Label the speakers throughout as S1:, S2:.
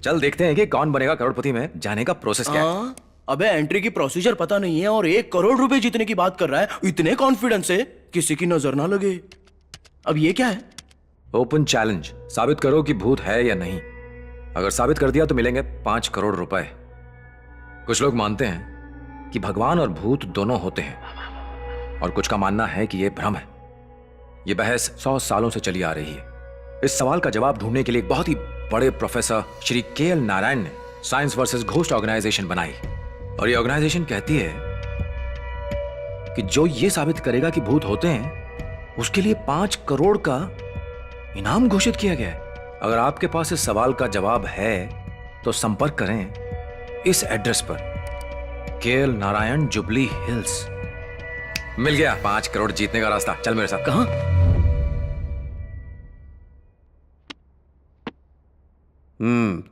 S1: चल देखते हैं कि कौन बनेगा करोड़पति में जाने का प्रोसेस क्या है।
S2: अबे एंट्री की प्रोसीजर पता नहीं है और 1 करोड़ रुपए जीतने की बात कर रहा है इतने कॉन्फिडेंस से, किसी की नजर ना लगे। अब ये क्या है?
S1: ओपन चैलेंज, साबित करो कि भूत है या नहीं। अगर साबित कर दिया तो मिलेंगे 5 करोड़ रुपए। कुछ लोग मानते हैं कि भगवान और भूत दोनों होते हैं और कुछ का मानना है कि यह भ्रम है। यह बहस 100 सालों से चली आ रही है। इस सवाल का जवाब ढूंढने के लिए एक बहुत ही बड़े प्रोफेसर श्री के.एल. नारायण ने साइंस वर्सेस घोस्ट ऑर्गेनाइजेशन बनाई और ये ऑर्गेनाइजेशन कहती है कि जो ये साबित करेगा कि भूत होते हैं उसके लिए 5 करोड़ का इनाम घोषित किया गया है। अगर आपके पास इस सवाल का जवाब है तो संपर्क करें इस एड्रेस पर, के.एल. नारायण, जुबली हिल्स। मिल गया 5 करोड़ जीतने का रास्ता। चल मेरे साथ।
S2: कहां?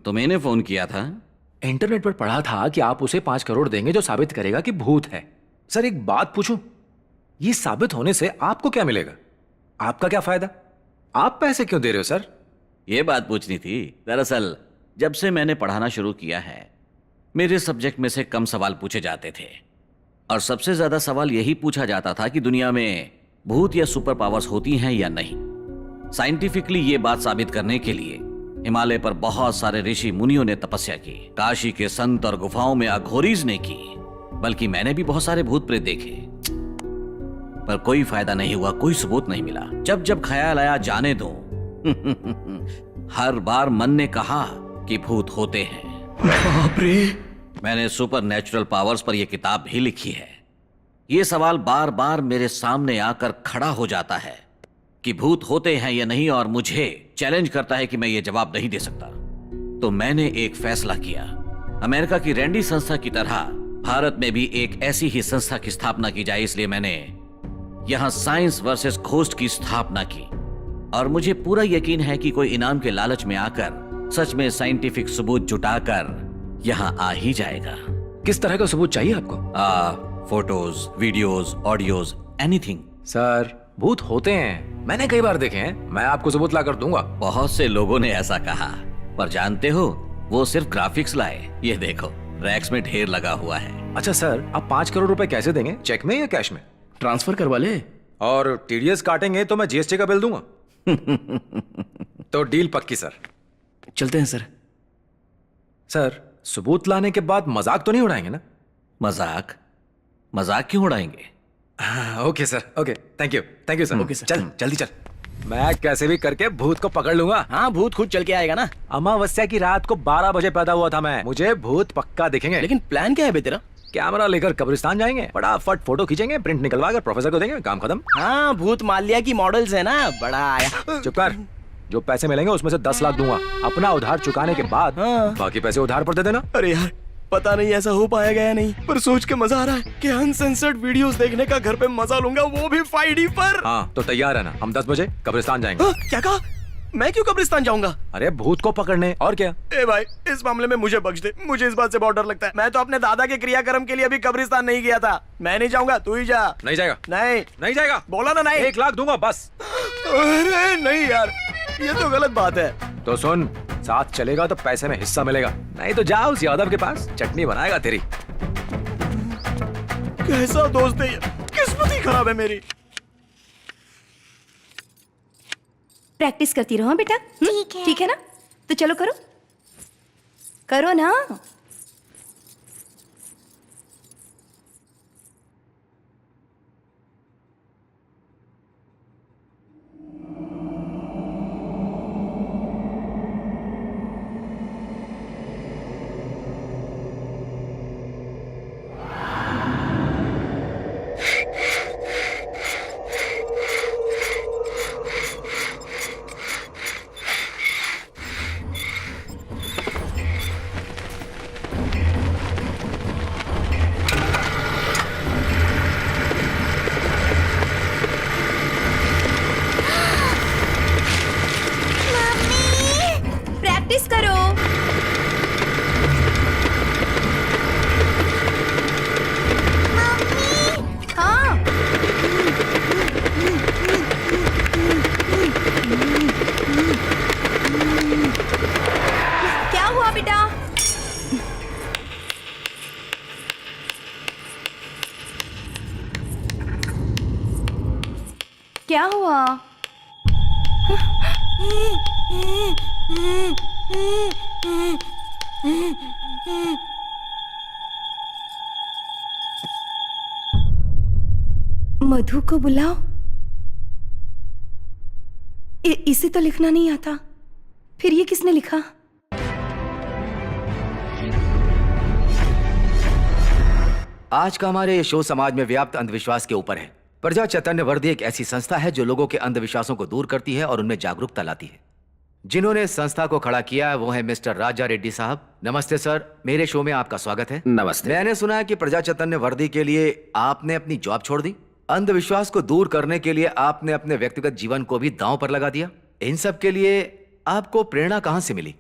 S3: तो मैंने फोन किया था।
S1: इंटरनेट पर पढ़ा था कि आप उसे 5 करोड़ देंगे जो साबित करेगा कि भूत है। सर एक बात पूछूं, ये साबित होने से आपको क्या मिलेगा? आपका क्या फायदा? आप पैसे क्यों दे रहे हो सर?
S3: ये बात पूछनी थी। दरअसल जब से मैंने पढ़ाना शुरू किया है मेरे सब्जेक्ट में से कम सवाल पूछे जाते थे और सबसे ज्यादा सवाल यही पूछा जाता था कि दुनिया में भूत या सुपर पावर्स होती हैं या नहीं। साइंटिफिकली ये बात साबित करने के लिए हिमालय पर बहुत सारे ऋषि मुनियों ने तपस्या की, काशी के संत और गुफाओं में अघोरीज ने की, बल्कि मैंने भी बहुत सारे भूत प्रेत देखे, पर कोई फायदा नहीं हुआ, कोई सबूत नहीं मिला। जब जब ख्याल आया जाने दो हर बार मन ने कहा कि भूत होते हैं।
S2: बाप रे!
S3: मैंने सुपर नेचुरल पावर्स पर यह किताब भी लिखी है। यह सवाल बार बार मेरे सामने आकर खड़ा हो जाता है कि भूत होते हैं या नहीं, और मुझे चैलेंज करता है कि मैं ये जवाब नहीं दे सकता। तो मैंने एक फैसला किया, अमेरिका की रैंडी संस्था की तरह भारत में भी एक ऐसी ही संस्था की स्थापना की जाए। इसलिए मैंने यहां साइंस वर्सेस घोस्ट की स्थापना की और मुझे पूरा यकीन है कि कोई इनाम के लालच में आकर सच में साइंटिफिक सबूत जुटाकर यहां आ ही जाएगा।
S1: किस तरह का सबूत चाहिए आपको?
S3: Photos, videos, audios, anything.
S1: Sir भूत होते हैं, मैंने कई बार देखे हैं, मैं आपको सबूत ला कर दूंगा।
S3: बहुत से लोगों ने ऐसा कहा, पर जानते हो वो सिर्फ ग्राफिक्स लाए। ये देखो रैक्स में ढेर लगा हुआ है।
S1: अच्छा सर, आप 5 करोड़ रुपए कैसे देंगे? चेक में या कैश में?
S2: ट्रांसफर करवा ले।
S1: और टीडीएस काटेंगे तो मैं जीएसटी का बिल दूंगा। तो डील पक्की सर।
S2: चलते हैं सर।
S1: सर सबूत लाने के बाद मजाक तो नहीं उड़ाएंगे ना?
S3: मजाक? मजाक क्यों उड़ाएंगे?
S1: Okay sir, okay, thank you sir.
S2: Okay sir.
S1: चल जल्दी चल, मैं कैसे भी करके भूत को पकड़ लूंगा।
S2: हाँ, भूत खुद चल के आएगा ना।
S1: अमावस्या की रात को 12 बजे पैदा हुआ था मैं, मुझे भूत पक्का दिखेंगे।
S2: लेकिन प्लान क्या है बे तेरा?
S1: कैमरा लेकर कब्रिस्तान जाएंगे, फटाफट फोटो खींचेंगे, प्रिंट निकलवा कर प्रोफेसर को देंगे, काम खत्म।
S2: हाँ, भूत माल्या की मॉडल्स है ना, बड़ा आया।
S1: चुप कर। जो पैसे मिलेंगे उसमें से 10 लाख दूंगा, अपना उधार चुकाने के बाद बाकी पैसे उधार पर दे देना।
S2: अरे यार, पता नहीं ऐसा हो पाएगा या नहीं, पर सोच के मजा आ रहा है कि अनसेंसर्ड वीडियोस देखने का घर पे मजा लूंगा, वो भी 5D पर।
S1: हाँ तो तैयार है ना, हम 10 बजे कब्रिस्तान जाएंगे।
S2: क्या कहा? मैं क्यों कब्रिस्तान जाऊंगा?
S1: अरे भूत को पकड़ने, और क्या।
S2: ए भाई, इस मामले में मुझे बख्श दे, मुझे इस बात से बहुत डर लगता है। मैं तो अपने दादा के क्रियाक्रम के लिए अभी कब्रिस्तान नहीं गया था। मैं नहीं जाऊंगा, तू ही जा।
S1: नहीं जाएगा? नहीं जाएगा,
S2: बोला ना नहीं।
S1: 1 लाख दूंगा बस।
S2: अरे नहीं यार, ये तो गलत बात है।
S1: तो सुन, साथ चलेगा तो पैसे में हिस्सा मिलेगा, नहीं तो जा उस यादव के पास, चटनी बनाएगा तेरी।
S2: कैसा दोस्त है ये, किस्मत ही खराब है मेरी।
S4: प्रैक्टिस करती रहो बेटा। ठीक है ना? तो चलो करो, करो ना। प्रैक्टिस करो। हाँ, क्या हुआ बेटा। क्या हुआ? मधु को बुलाओ। इसे तो लिखना नहीं आता, फिर ये किसने लिखा?
S5: आज का हमारे ये शो समाज में व्याप्त अंधविश्वास के ऊपर है। प्रजा चैतन्य वर्दी एक ऐसी संस्था है जो लोगों के अंधविश्वासों को दूर करती है और उनमें जागरूकता लाती है। जिन्होंने इस संस्था को खड़ा किया है वो है मिस्टर राजा रेड्डी साहब। नमस्ते सर, मेरे शो में आपका स्वागत है।
S1: नमस्ते।
S5: मैंने सुना है कि प्रजा चैतन्य वर्दी के लिए आपने अपनी जॉब छोड़ दी, अंधविश्वास को दूर करने के लिए आपने अपने व्यक्तिगत जीवन को भी दांव पर लगा दिया। इन सब के लिए आपको प्रेरणा कहां से मिली?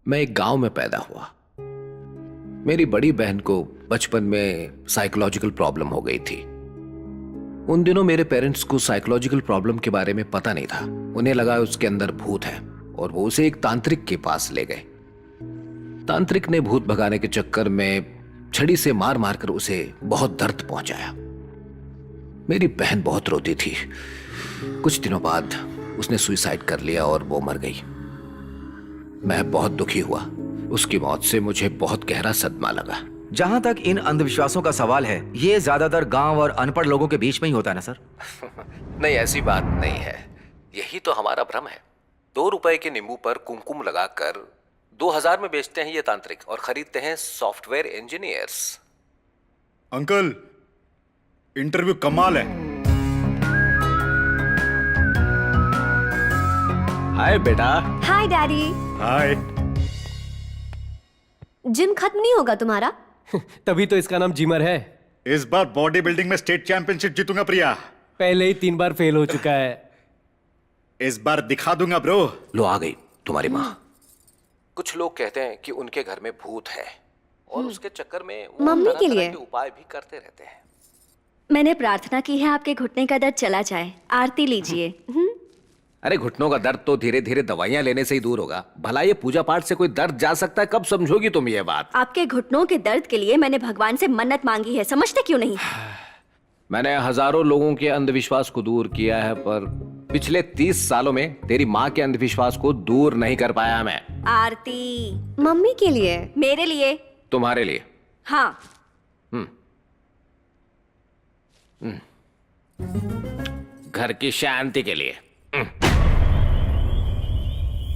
S6: मैं एक गांव में पैदा हुआ। मेरी बड़ी बहन को बचपन में साइकोलॉजिकल प्रॉब्लम हो गई थी। उन दिनों मेरे पेरेंट्स को साइकोलॉजिकल प्रॉब्लम के बारे में पता नहीं था। उन्हें लगा उसके अंदर भूत है और वो उसे एक तांत्रिक के पास ले गए। तांत्रिक ने भूत भगाने के चक्कर में छड़ी से मार मारकर उसे बहुत दर्द पहुंचाया। मेरी बहन बहुत रोती थी। कुछ दिनों बाद उसने सुसाइड कर लिया और वो मर गई। मैं बहुत दुखी हुआ। उसकी मौत से मुझे बहुत गहरा सदमा लगा।
S5: जहां तक इन अंधविश्वासों का सवाल है, ये ज्यादातर गांव और अनपढ़ लोगों के बीच में ही होता है ना सर?
S6: नहीं, ऐसी बात नहीं है। यही तो हमारा भ्रम है। 2 रुपए के नींबू पर कुमकुम लगाकर 2000 में बेचते हैं ये तांत्रिक और खरीदते हैं सॉफ्टवेयर इंजीनियर्स।
S7: अंकल, इंटरव्यू कमाल है।
S6: हाय बेटा।
S8: हाय डैडी।
S7: हाय।
S8: जिम खत्म नहीं होगा तुम्हारा?
S9: तभी तो इसका नाम जिमर है।
S7: इस बार बॉडी बिल्डिंग में स्टेट चैंपियनशिप जीतूंगा प्रिया।
S9: पहले ही 3 बार फेल हो चुका है।
S7: इस बार दिखा दूंगा ब्रो।
S6: लो आ गई तुम्हारी माँ। कुछ लोग कहते हैं कि उनके घर में भूत है और उसके चक्कर में वो
S8: मम्मी के
S6: तरह-तरह
S8: लिए?
S6: के उपाय भी करते रहते हैं।
S8: मैंने प्रार्थना की है आपके घुटने का दर्द चला जाए। आरती लीजिए।
S6: अरे घुटनों का दर्द तो धीरे धीरे दवाइयां लेने से ही दूर होगा। भला ये पूजा पाठ से कोई दर्द जा सकता है? कब समझोगी तुम ये बात?
S8: आपके घुटनों के दर्द के लिए मैंने भगवान से मन्नत मांगी है, समझते क्यों नहीं?
S6: मैंने हजारों लोगों के अंधविश्वास को दूर किया है, पर पिछले 30 सालों में तेरी माँ के अंधविश्वास को दूर नहीं कर पाया मैं।
S8: आरती मम्मी के लिए, मेरे लिए,
S6: तुम्हारे लिए।
S8: हाँ।
S6: घर की शांति के लिए।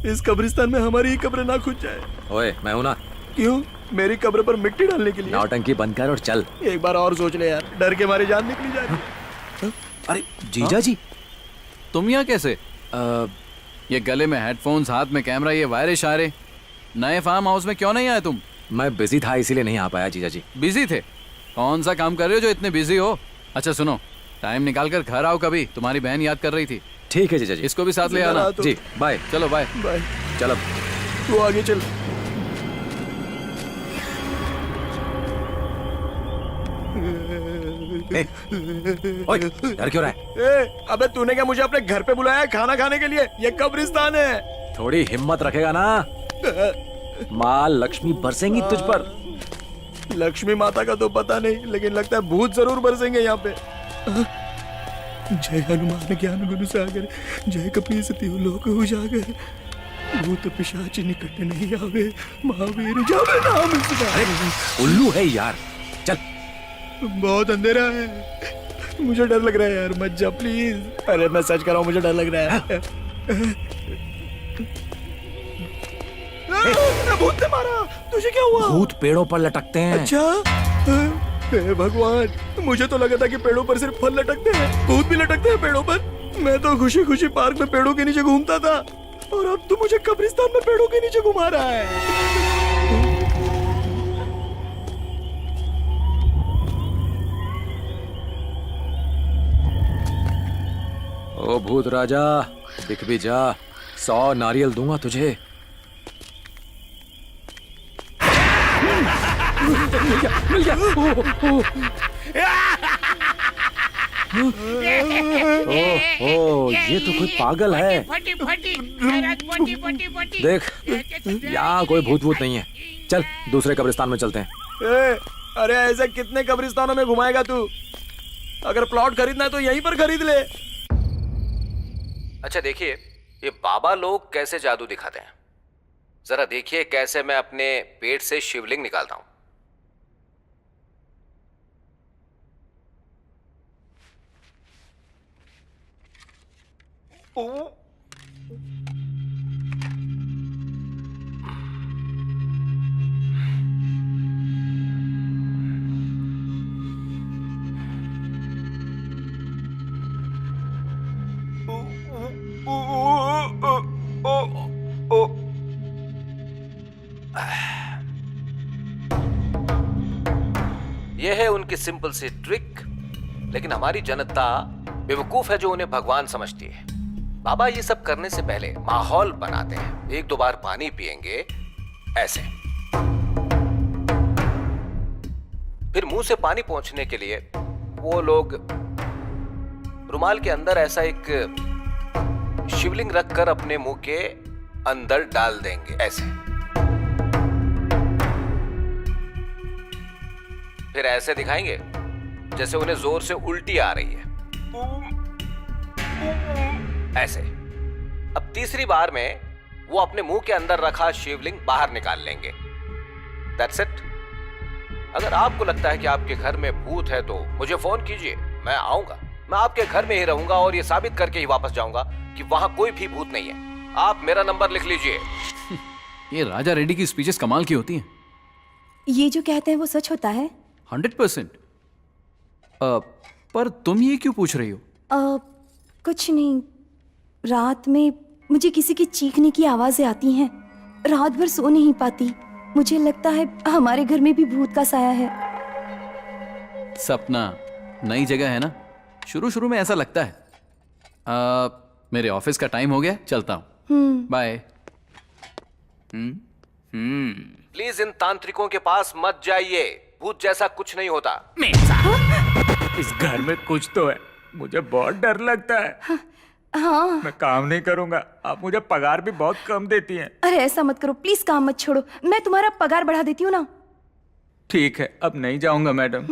S2: इस कब्रिस्तान में हमारी ही कब्र ना खुद जाए।
S1: ओए, मैं हूं ना।
S2: क्यों? मेरी कब्र पर मिट्टी डालने के लिए?
S1: नौटंकी बंद कर और चल।
S2: एक बार और सोच ले यार, डर के मारे जान निकली जा रही है।
S1: अरे जीजा जी,
S10: तुम यहाँ कैसे? ये गले में हेडफोन्स, हाथ में कैमरा, ये वायरे शायरे, नए फार्म हाउस में क्यों नहीं आए तुम?
S1: मैं बिजी था इसीलिए नहीं आ पाया जीजा जी।
S10: बिजी थे? कौन सा काम कर रहे हो जो इतने बिजी हो? अच्छा सुनो, टाइम निकाल कर घर आओ कभी, तुम्हारी बहन याद कर रही थी।
S1: ठीक है जीजा जी।
S10: इसको भी साथ ले आना।
S1: जी बाय।
S10: चलो बाय।
S2: बाय।
S1: चलो
S2: तू आगे चल।
S1: ओए, डर क्यों रहा है?
S2: अबे तूने क्या मुझे अपने घर पे बुलाया है खाना खाने के लिए? ये कब्रिस्तान है।
S1: थोड़ी हिम्मत रखेगा ना, माँ लक्ष्मी बरसेंगी तुझ पर।
S2: लक्ष्मी माता का तो पता नहीं, लेकिन लगता है भूत जरूर बरसेंगे यहाँ पे। जय हनुमान ज्ञान गुरु सागर, जय कपीस तिहु लोक उजागर, भूत पिशाच निकट नहीं आवे, महावीर जावे नाम सुनावे।
S1: उल्लू है यार, चल।
S2: बहुत अंधेरा है, मुझे डर लग रहा है यार, मत जा प्लीज। अरे मैं सच कर रहा हूँ, मुझे डर लग रहा है। भूत ने मारा। तुझे क्या हुआ?
S1: भूत पेड़ों पर लटकते हैं।
S2: अच्छा, हे भगवान, मुझे तो लगा था कि पेड़ों पर सिर्फ फल लटकते हैं, भूत भी लटकते हैं पेड़ों पर। मैं तो खुशी खुशी पार्क में पेड़ों के नीचे घूमता था, और अब तू मुझे कब्रिस्तान में पेड़ों के नीचे घुमा रहा है।
S1: ओ भूत राजा, दिख भी जा, 100 नारियल दूंगा तुझे। मिल गया। ओह ये तो कोई पागल है। देख यहाँ कोई भूत वूत नहीं है, चल दूसरे कब्रिस्तान में चलते हैं।
S2: अरे ऐसे कितने कब्रिस्तानों में घुमाएगा तू? अगर प्लॉट खरीदना है तो यहीं पर खरीद ले।
S6: अच्छा देखिए, ये बाबा लोग कैसे जादू दिखाते हैं, जरा देखिए कैसे मैं अपने पेट से शिवलिंग निकालता हूं। यह है उनकी सिंपल सी ट्रिक, लेकिन हमारी जनता बेवकूफ है जो उन्हें भगवान समझती है। बाबा ये सब करने से पहले माहौल बनाते हैं, एक दो बार पानी पिएंगे ऐसे, फिर मुंह से पानी पहुंचने के लिए वो लोग रुमाल के अंदर ऐसा एक शिवलिंग रखकर अपने मुंह के अंदर डाल देंगे ऐसे, फिर ऐसे दिखाएंगे जैसे उन्हें जोर से उल्टी आ रही है ऐसे। अब तीसरी बार में वो अपने मुंह के अंदर रखा शिवलिंग बाहर निकाल लेंगे। That's it. अगर आपको लगता है कि आपके घर में भूत है तो मुझे फोन कीजिए, मैं आऊंगा, मैं आपके घर में ही रहूंगा और ये साबित करके ही वापस जाऊंगा कि वहां कोई भी भूत नहीं है। आप मेरा नंबर लिख लीजिए।
S10: ये राजा रेड्डी की स्पीचेस कमाल की होती हैं।
S4: ये जो कहते हैं वो सच होता है?
S10: 100%। पर तुम ये क्यों पूछ रही हो?
S4: कुछ नहीं, रात में मुझे किसी की चीखने की आवाजें आती हैं, रात भर सो नहीं पाती। मुझे लगता है हमारे घर में भी भूत का साया है।
S10: सपना, नई जगह है ना, शुरू शुरू में ऐसा लगता है। मेरे ऑफिस का टाइम हो गया, चलता हूँ, बाय।
S6: प्लीज इन तांत्रिकों के पास मत जाइए, भूत जैसा कुछ नहीं होता।
S2: इस घर में कुछ तो है, मुझे बहुत डर लगता है।
S4: हाँ।
S2: मैं काम नहीं करूंगा, आप मुझे पगार भी बहुत कम देती हैं।
S4: अरे ऐसा मत करो प्लीज, काम मत छोड़ो, मैं तुम्हारा पगार बढ़ा देती हूँ ना।
S2: ठीक है, अब नहीं जाऊंगा मैडम।